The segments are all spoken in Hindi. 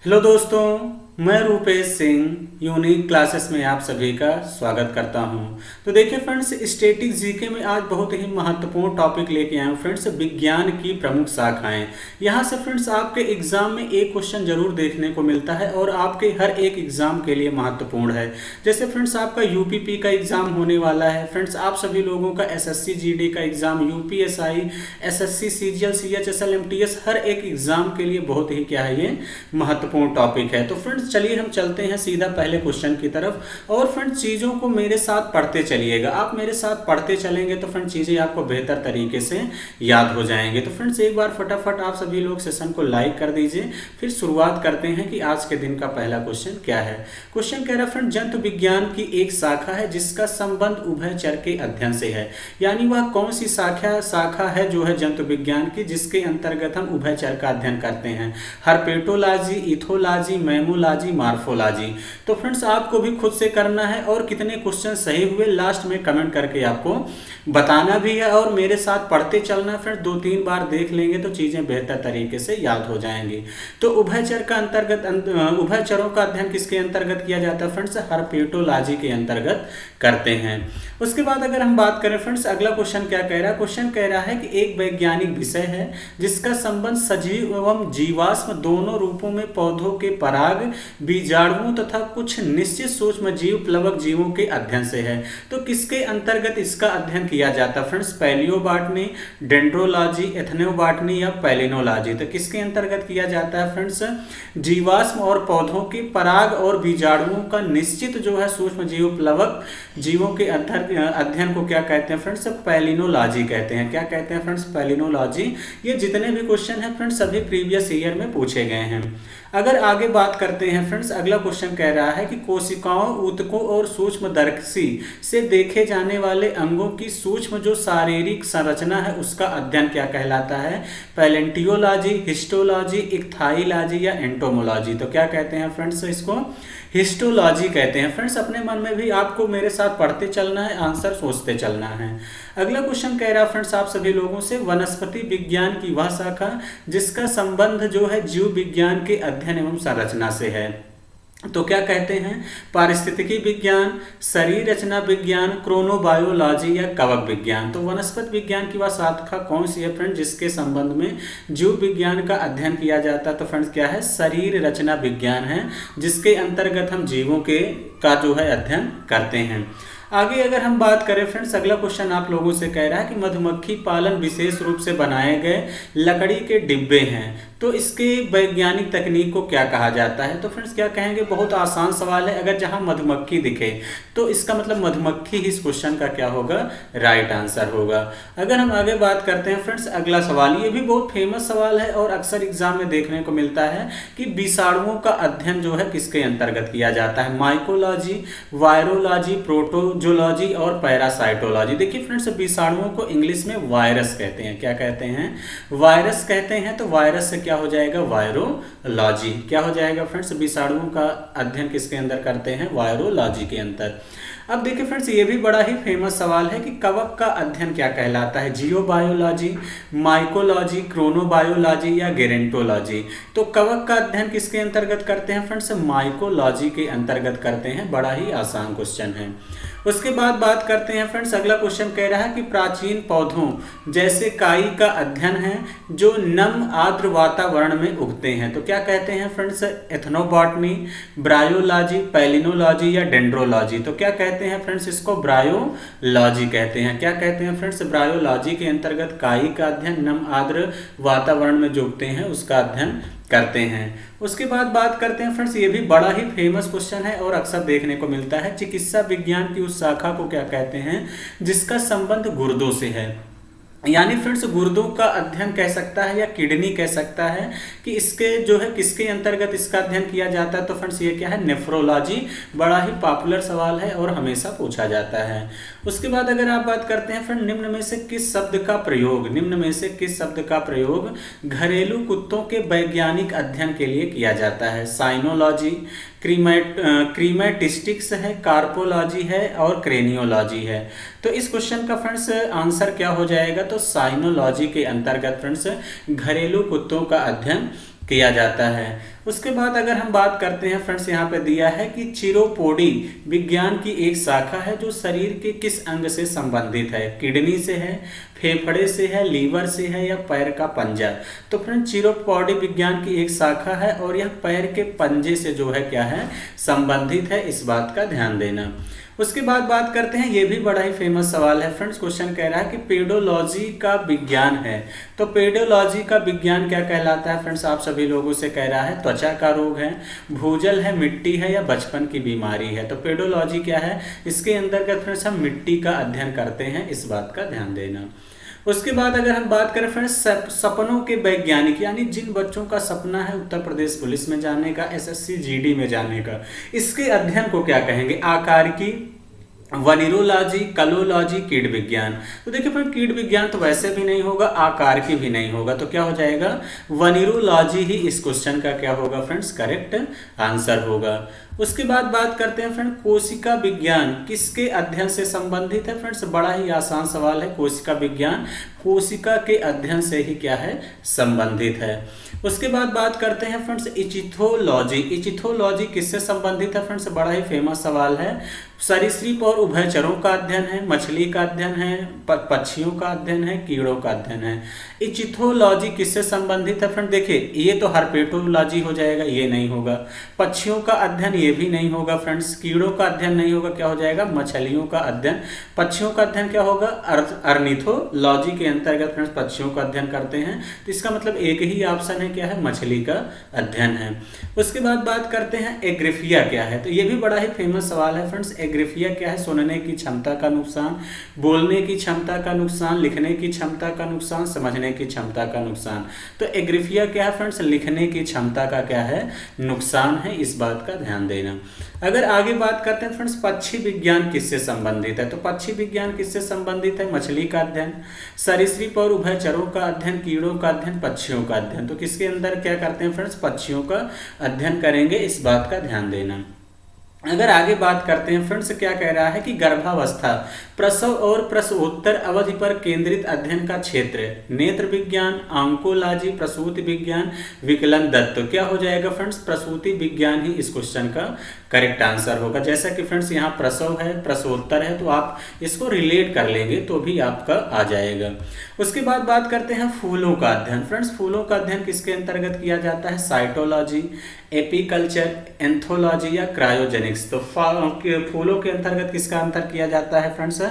हेलो दोस्तों, मैं रूपेश सिंह यूनिक क्लासेस में आप सभी का स्वागत करता हूं। तो देखिए फ्रेंड्स, स्टैटिक जीके में आज बहुत ही महत्वपूर्ण टॉपिक लेके आए हूं फ्रेंड्स, विज्ञान की प्रमुख शाखाएं। यहां से फ्रेंड्स आपके एग्जाम में एक क्वेश्चन जरूर देखने को मिलता है और आपके हर एक एग्जाम के लिए महत्वपूर्ण है। जैसे फ्रेंड्स आपका यूपीपी का एग्जाम होने वाला है, फ्रेंड्स आप सभी लोगों का एसएससी जीडी का exam, UPSI, SSC CGL, CHSL, MTS, हर एक एग्जाम के लिए बहुत ही क्या है, ये महत्वपूर्ण टॉपिक है। तो फ्रेंड्स चलिए हम चलते हैं सीधा पहले क्वेश्चन की तरफ। और फ्रेंड्स चीज़ों को मेरे साथ पढ़ते चलिएगा, आप मेरे साथ पढ़ते चलेंगे तो फ्रेंड्स चीज़ें आपको बेहतर तरीके से याद हो जाएंगे। तो फ्रेंड्स एक बार फटाफट आप सभी लोग सेशन को लाइक कर दीजिए। फिर शुरुआत करते हैं कि आज के दिन का पहला क्वेश्चन क्या है। क्वेश्चन कह रहा है फ्रेंड, जंतु विज्ञान की एक शाखा है जिसका संबंध उभयचर के अध्ययन से है। यानी वह कौन सी शाखा है जो है जंतु विज्ञान की, जिसके अंतर्गत हम उभयचर का अध्ययन करते हैं। Herpetology, ethology, mammalogy, morphology. तो फ्रेंड्स आपको भी खुद से करना है और कितने क्वेश्चन सही हुए लास्ट में कमेंट करके आपको बताना भी है और मेरे साथ पढ़ते चलना। फ्रेंड्स 2-3 बार देख लेंगे तो चीजें बेहतर तरीके से याद हो जाएंगी। तो उभयचर का अंतर्गत उभयचरों का अध्ययन किसके अंतर्गत किया जाता है फ्रेंड्स? हर्पेटोलॉजी के अंतर्गत करते हैं। उसके बाद अगर हम बात करें फ्रेंड्स, अगला क्वेश्चन क्या कह रहा है। क्वेश्चन कह रहा है कि एक वैज्ञानिक विषय है जिसका संबंध सजीव एवं जीवाश्म दोनों रूपों में पौधों के पराग, बीजाणुओं तथा कुछ निश्चित सूक्ष्म जीव, प्लवक जीवों के अध्ययन से है। तो किसके अंतर्गत इसका अध्ययन किया जाता है फ्रेंड्स? पैलियोबॉटनी, डेंड्रोलॉजी, एथनोबॉटनी या पैलिनोलॉजी। तो किसके अंतर्गत किया जाता है फ्रेंड्स? जीवाश्म और पौधों के पराग और बीजाणुओं का निश्चित जो है सूक्ष्म जीव, प्लवक जीवों के अध्ययन को क्या कहते हैं फ्रेंड्स? पैलिनोलॉजी कहते हैं। क्या कहते हैं फ्रेंड्स? पैलिनोलॉजी। ये जितने भी क्वेश्चन हैं फ्रेंड्स सभी प्रीवियस ईयर में पूछे गए हैं। अगर आगे बात करते हैं फ्रेंड्स, अगला क्वेश्चन कह रहा है कि कोशिकाओं, ऊतकों और सूक्ष्मदर्शी से देखे जाने वाले अंगों की सूक्ष्म जो शारीरिक संरचना है उसका अध्ययन क्या कहलाता है? पैलेंटियोलॉजी, हिस्टोलॉजी, इक्थाइलॉजी या एंटोमोलॉजी। तो क्या कहते हैं फ्रेंड्स? इसको हिस्टोलॉजी कहते हैं। फ्रेंड्स अपने मन में भी आपको मेरे साथ पढ़ते चलना है, आंसर सोचते चलना है। अगला क्वेश्चन कह रहा है फ्रेंड्स आप सभी लोगों से, वनस्पति विज्ञान की वह शाखा जिसका संबंध जो है जीव विज्ञान के अध्ययन एवं संरचना से है। तो क्या कहते हैं? पारिस्थितिकी विज्ञान, शरीर रचना विज्ञान, क्रोनोबायोलॉजी या कवक विज्ञान। तो वनस्पति विज्ञान की वह शाखा कौन सी है फ्रेंड जिसके संबंध में जीव विज्ञान का अध्ययन किया जाता है? तो फ्रेंड्स क्या है? शरीर रचना विज्ञान है, जिसके अंतर्गत हम जीवों के का जो है अध्ययन करते हैं। आगे अगर हम बात करें फ्रेंड्स, अगला क्वेश्चन आप लोगों से कह रहा है कि मधुमक्खी पालन विशेष रूप से बनाए गए लकड़ी के डिब्बे हैं, तो इसके वैज्ञानिक तकनीक को क्या कहा जाता है? तो फ्रेंड्स क्या कहेंगे? बहुत आसान सवाल है। अगर जहां मधुमक्खी दिखे तो इसका मतलब मधुमक्खी ही इस क्वेश्चन का क्या होगा? राइट आंसर होगा। अगर हम आगे बात करते हैं फ्रेंड्स, अगला सवाल, ये भी बहुत फेमस सवाल है और अक्सर एग्जाम में देखने को मिलता है कि विषाणुओं का अध्ययन जो है किसके अंतर्गत किया जाता है? माइकोलॉजी, वायरोलॉजी, प्रोटोजोलॉजी और पैरासाइटोलॉजी। देखिए फ्रेंड्स विषाणुओं को इंग्लिश में वायरस कहते हैं। क्या कहते हैं? वायरस कहते हैं। तो वायरस से क्या हो जाएगा? वायरोलॉजी। क्या हो जाएगा फ्रेंड्स? विषाणुओं का अध्ययन किसके अंदर करते हैं? वायरोलॉजी के अंदर। अब देखिए फ्रेंड्स ये भी बड़ा ही फेमस सवाल है कि कवक का अध्ययन क्या कहलाता है? जियोबायोलॉजी, माइकोलॉजी, क्रोनोबायोलॉजी या गेरेंटोलॉजी। तो कवक का अध्ययन किसके अंतर्गत करते हैं फ्रेंड्स? माइकोलॉजी के अंतर्गत करते हैं। बड़ा ही आसान क्वेश्चन है। उसके बाद बात करते हैं फ्रेंड्स, अगला क्वेश्चन कह रहा है कि प्राचीन पौधों जैसे काई का अध्ययन है जो नम आर्द्र वातावरण में उगते हैं। तो क्या कहते हैं फ्रेंड्स? एथनोबॉटनी, ब्रायोलॉजी, पैलिनोलॉजी या डेंड्रोलॉजी। तो क्या कहते हैं फ्रेंड्स? इसको ब्रायोलॉजी कहते हैं। क्या कहते हैं फ्रेंड्स? ब्रायोलॉजी के अंतर्गत काई का अध्ययन, नम आर्द्र वातावरण में जो उगते हैं उसका अध्ययन करते हैं। उसके बाद बात करते हैं फ्रेंड्स, ये भी बड़ा ही फेमस क्वेश्चन है और अक्सर देखने को मिलता है, चिकित्सा विज्ञान की उस शाखा को क्या कहते हैं जिसका संबंध गुर्दों से है? यानी फ्रेंड्स गुर्दों का अध्ययन कह सकता है या किडनी कह सकता है कि इसके जो है किसके अंतर्गत इसका अध्ययन किया जाता है? तो फ्रेंड्स ये क्या है? नेफ्रोलॉजी। बड़ा ही पॉपुलर सवाल है और हमेशा पूछा जाता है। उसके बाद अगर आप बात करते हैं फ्रेंड, निम्न में से किस शब्द का प्रयोग घरेलू कुत्तों के वैज्ञानिक अध्ययन के लिए किया जाता है? साइनोलॉजी, क्रीमेटिस्टिक्स है, कार्पोलॉजी है और क्रेनियोलॉजी है। तो इस क्वेश्चन का फ्रेंड्स आंसर क्या हो जाएगा? तो साइनोलॉजी के अंतर्गत फ्रेंड्स घरेलू कुत्तों का अध्ययन किया जाता है। उसके बाद अगर हम बात करते हैं फ्रेंड्स, यहाँ पे दिया है कि चिरोपोडी विज्ञान की एक शाखा है जो शरीर के किस अंग से संबंधित है, किडनी से है, फेफड़े से है, लीवर से है या पैर का पंजा। तो फ्रेंड्स चिरोपोडी विज्ञान की एक शाखा है और यह पैर के पंजे से जो है क्या है, संबंधित है, इस बात का ध्यान देना। उसके बाद बात करते हैं, ये भी बड़ा ही फेमस सवाल है फ्रेंड्स, क्वेश्चन कह रहा है कि पेडोलॉजी का विज्ञान है, तो पेडोलॉजी का विज्ञान क्या कहलाता है फ्रेंड्स, आप सभी लोगों से कह रहा है त्वचा का रोग है, भूजल है, मिट्टी है या बचपन की बीमारी है। तो पेडोलॉजी क्या है, इसके अंतर्गत फ्रेंड्स हम मिट्टी का अध्ययन करते हैं, इस बात का ध्यान देना। उसके बाद अगर हम बात करें फ्रेंड्स सपनों के वैज्ञानिक, यानी जिन बच्चों का सपना है उत्तर प्रदेश पुलिस में जाने का, एसएससी जीडी में जाने का, इसके अध्ययन को क्या कहेंगे, आकारिकी, वनीरोलॉजी, कलोलॉजी, कीट विज्ञान। तो देखिए फ्रेंड कीट विज्ञान तो वैसे भी नहीं होगा, आकार की भी नहीं होगा, तो क्या हो जाएगा, वनीरोलॉजी ही इस क्वेश्चन का क्या होगा फ्रेंड्स, करेक्ट आंसर होगा। उसके बाद बात करते हैं फ्रेंड, कोशिका विज्ञान किसके अध्ययन से संबंधित है फ्रेंड्स, बड़ा ही आसान सवाल है, कोशिका विज्ञान कोशिका के अध्ययन से ही क्या है, संबंधित है। उसके बाद बात करते हैं फ्रेंड्स इचिथोलॉजी, इचिथोलॉजी किससे संबंधित है फ्रेंड्स, बड़ा ही फेमस सवाल है, सरीसृप और उभयचरों का अध्ययन है, मछली का अध्ययन है, पक्षियों का अध्ययन है, कीड़ों का अध्ययन है। इचिथोलॉजी किससे संबंधित है फ्रेंड, देखिए ये तो हर्पेटोलॉजी हो जाएगा, ये नहीं होगा, पक्षियों का अध्ययन ये भी नहीं होगा फ्रेंड्स, कीड़ों का अध्ययन नहीं होगा, क्या हो जाएगा, मछलियों का अध्ययन, पक्षियों का अध्ययन क्या होगा, अर्निथोलॉजी के अंतर्गत फ्रेंड्स पक्षियों का अध्ययन करते हैं, तो इसका मतलब एक ही ऑप्शन है, क्या है, मछली का अध्ययन है। उसके बाद बात करते हैं एग्रिफिया क्या है, तो ये भी बड़ा ही फेमस सवाल है फ्रेंड्स, एग्रिफिया क्या है, सुनने की क्षमता का नुकसान, बोलने की क्षमता का नुकसान, लिखने की क्षमता का नुकसान, समझने की क्षमता का नुकसान। तो एग्रिफिया क्या है फ्रेंड्स, लिखने की क्षमता का क्या है, नुकसान है, इस बात का ध्यान देना। अगर आगे बात करते हैं फ्रेंड्स पक्षी विज्ञान किससे संबंधित है, तो पक्षी विज्ञान किससे संबंधित है, मछली का अध्ययन, सरीसृप और उभयचरों का अध्ययन, कीड़ों का अध्ययन, पक्षियों का अध्ययन। तो किसके अंदर क्या करते हैं फ्रेंड्स, पक्षियों का अध्ययन करेंगे, इस बात का ध्यान देना। अगर आगे बात करते हैं फ्रेंड्स, क्या कह रहा है कि गर्भावस्था, प्रसव और प्रसवोत्तर अवधि पर केंद्रित अध्ययन का क्षेत्र, नेत्र विज्ञान, ऑन्कोलॉजी, प्रसूति विज्ञान, विकलन दत्त। क्या हो जाएगा फ्रेंड्स, प्रसूति विज्ञान ही इस क्वेश्चन का करेक्ट आंसर होगा। जैसा कि फ्रेंड्स यहाँ प्रसव है, प्रसवोत्तर है, तो आप इसको रिलेट कर लेंगे तो भी आपका आ जाएगा। उसके बाद बात करते हैं फूलों का अध्ययन। फ्रेंड्स फूलों का अध्ययन किसके अंतर्गत किया जाता है, साइटोलॉजी, एपीकल्चर, एंथोलॉजी या क्रायोजेनिक्स। तो फूलों के अंतर्गत किसका अंतर किया जाता है फ्रेंड्स,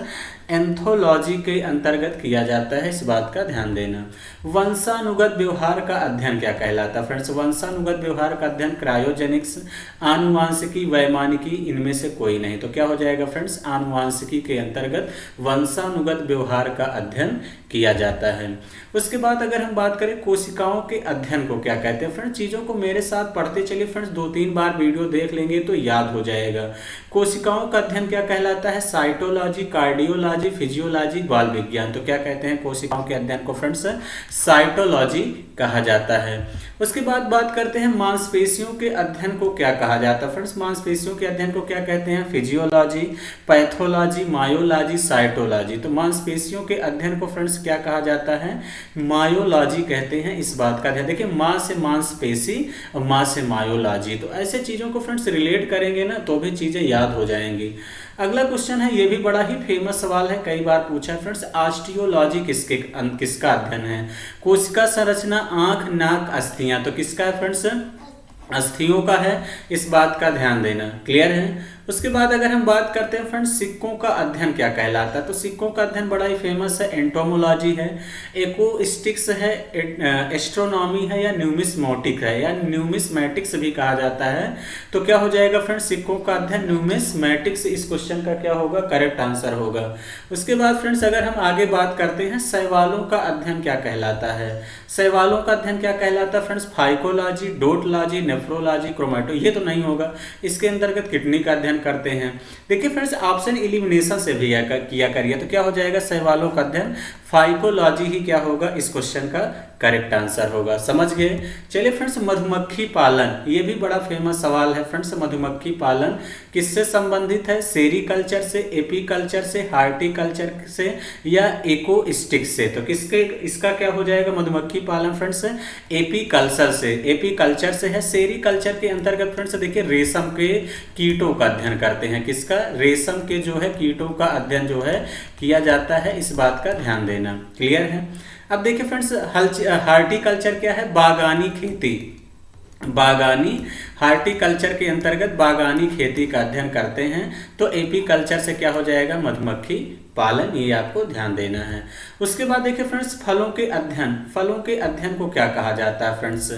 एंथोलॉजी के अंतर्गत किया जाता है, इस बात का ध्यान देना। वंशानुगत व्यवहार का अध्ययन क्या कहलाता है फ्रेंड्स, वंशानुगत व्यवहार का अध्ययन क्रायोजेनिक्स, आनुवांशिकी, वैमानिकी, इनमें से कोई नहीं। तो क्या हो जाएगा फ्रेंड्स, आनुवांशिकी के अंतर्गत वंशानुगत व्यवहार का अध्ययन किया जाता है। उसके बाद अगर हम बात करें कोशिकाओं के अध्ययन को क्या कहते हैं फ्रेंड्स, चीज़ों को मेरे साथ पढ़ते चलिए फ्रेंड्स, 2-3 बार वीडियो देख लेंगे तो याद हो जाएगा। कोशिकाओं का अध्ययन क्या कहलाता है, साइटोलॉजी, कार्डियोलॉजी, फिजियोलॉजी, बाल विज्ञान। तो क्या कहते हैं कोशिकाओं के अध्ययन को फ्रेंड्स, साइटोलॉजी कहा जाता है। उसके बाद बात करते हैं मांसपेशियों के अध्ययन को क्या कहा जाता है फ्रेंड्स, मांसपेशियों के अध्ययन को क्या कहते हैं, फिजियोलॉजी, पैथोलॉजी, मायोलॉजी, साइटोलॉजी। तो मांसपेशियों के अध्ययन को फ्रेंड्स क्या कहा जाता है, मायोलॉजी कहते हैं, इस बात का ध्यान। देखिए मां से मांसपेशी और मां से मायोलॉजी, तो ऐसे चीजों को फ्रेंड्स रिलेट करेंगे ना तो भी चीजें याद हो जाएंगी। अगला क्वेश्चन है, ये भी बड़ा ही फेमस सवाल है, कई बार पूछा है फ्रेंड्स, ऑस्टियोलॉजी किसका अध्ययन है, कोशिका संरचना, आंख, नाक, अस्थियां। तो किसका है फ्रेंड्स, अस्थियों का है, इस बात का ध्यान देना। क्लियर है। उसके बाद अगर हम बात करते हैं फ्रेंड्स सिक्कों का अध्ययन क्या कहलाता है, तो सिक्कों का अध्ययन बड़ा ही फेमस है, एंटोमोलॉजी है, एक्रोस्टिक्स है, एस्ट्रोनॉमी है या न्यूमिस्मोटिक है या न्यूमिस्मेटिक्स भी कहा जाता है। तो क्या हो जाएगा फ्रेंड्स, सिक्कों का अध्ययन न्यूमिस्मेटिक्स इस क्वेश्चन का क्या होगा, करेक्ट आंसर होगा। उसके बाद फ्रेंड्स अगर हम आगे बात करते हैं शैवालों का अध्ययन क्या कहलाता है, शैवालों का अध्ययन क्या कहलाता है फ्रेंड्स, फाइकोलॉजी, डोटलॉजी, नेफ्रोलॉजी, क्रोमेटो। ये तो नहीं होगा, इसके अंतर्गत किडनी का अध्ययन करते हैं। देखिए फ्रेंड्स ऑप्शन एलिमिनेशन से भी किया करिए, तो क्या हो जाएगा, शैवालों का अध्ययन फाइकोलॉजी ही क्या होगा इस क्वेश्चन का करेक्ट आंसर होगा। समझ गए। चलिए फ्रेंड्स, मधुमक्खी पालन, ये भी बड़ा फेमस सवाल है फ्रेंड्स। मधुमक्खी पालन किससे संबंधित है? सेरीकल्चर से, एपीकल्चर से, हार्टिकल्चर से या इकोस्टिक से? तो किसके इसका क्या हो जाएगा? मधुमक्खी पालन फ्रेंड्स एपीकल्चर से, एपीकल्चर से है। सेरीकल्चर के अंतर्गत फ्रेंड्स देखिए रेशम के कीटों का अध्ययन करते हैं। किसका? रेशम के जो है कीटों का अध्ययन जो है किया जाता है, इस बात का ध्यान देना। क्लियर है। अब देखिए फ्रेंड्स, हार्टिकल्चर क्या है? बागानी खेती। बागानी, हार्टिकल्चर के अंतर्गत बागानी खेती का अध्ययन करते हैं। तो एपीकल्चर से क्या हो जाएगा? मधुमक्खी पालन। ये आपको ध्यान देना है। उसके बाद देखिए फ्रेंड्स, फलों के अध्ययन, फलों के अध्ययन को क्या कहा जाता है फ्रेंड्स?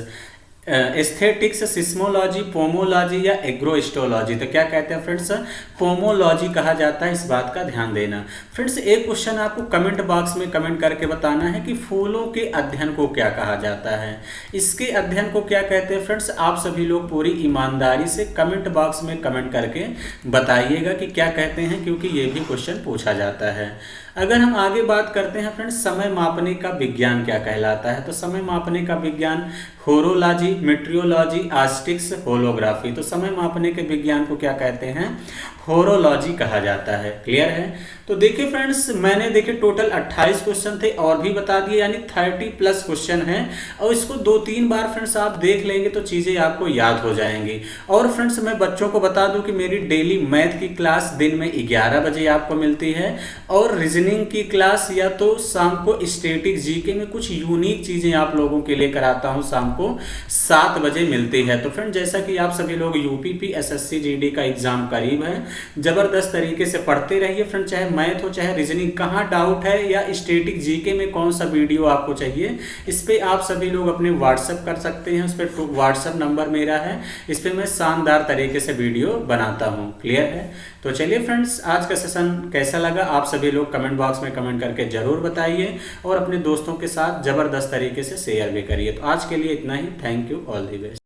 एस्थेटिक्स, सिस्मोलॉजी, पोमोलॉजी या एग्रोस्टोलॉजी? तो क्या कहते हैं फ्रेंड्स? पोमोलॉजी कहा जाता है, इस बात का ध्यान देना। फ्रेंड्स एक क्वेश्चन आपको कमेंट बॉक्स में कमेंट करके बताना है कि फूलों के अध्ययन को क्या कहा जाता है, इसके अध्ययन को क्या कहते हैं फ्रेंड्स? आप सभी लोग पूरी ईमानदारी से कमेंट बॉक्स में कमेंट करके बताइएगा कि क्या कहते हैं, क्योंकि ये भी क्वेश्चन पूछा जाता है। अगर हम आगे बात करते हैं फ्रेंड्स, समय मापने का विज्ञान क्या कहलाता है? तो समय मापने का विज्ञान होरोलॉजी, मेट्रियोलॉजी, आस्टिक्स, होलोग्राफी। तो समय मापने के विज्ञान को क्या कहते हैं? होरोलॉजी कहा जाता है। क्लियर है। तो देखिए फ्रेंड्स, मैंने देखिए टोटल 28 क्वेश्चन थे और भी बता दिए, यानी 30+ क्वेश्चन हैं। और इसको 2-3 बार फ्रेंड्स आप देख लेंगे तो चीज़ें आपको याद हो जाएंगी। और फ्रेंड्स मैं बच्चों को बता दूं कि मेरी डेली मैथ की क्लास दिन में 11 बजे आपको मिलती है, और रीजनिंग की क्लास या तो शाम को स्टैटिक जीके में कुछ यूनिक चीज़ें आप लोगों के लिए कराता हूँ, शाम को 7 बजे मिलती है। तो फ्रेंड जैसा कि आप सभी लोग यूपीपी एसएससी जीडी का एग्जाम करीब है, जबरदस्त तरीके से पढ़ते रहिए फ्रेंड। चाहे मैथ हो चाहे रीजनिंग, कहाँ डाउट है या स्टैटिक जीके में कौन सा वीडियो आपको चाहिए, इस पे आप सभी लोग अपने व्हाट्सअप कर सकते हैं। उस पर व्हाट्सअप नंबर मेरा है, इस पर मैं शानदार तरीके से वीडियो बनाता हूँ। क्लियर है। तो चलिए फ्रेंड्स, आज का सेशन कैसा लगा आप सभी लोग कमेंट बॉक्स में कमेंट करके जरूर बताइए, और अपने दोस्तों के साथ जबरदस्त तरीके से शेयर भी करिए। तो आज के लिए इतना ही। Thank you, all the best.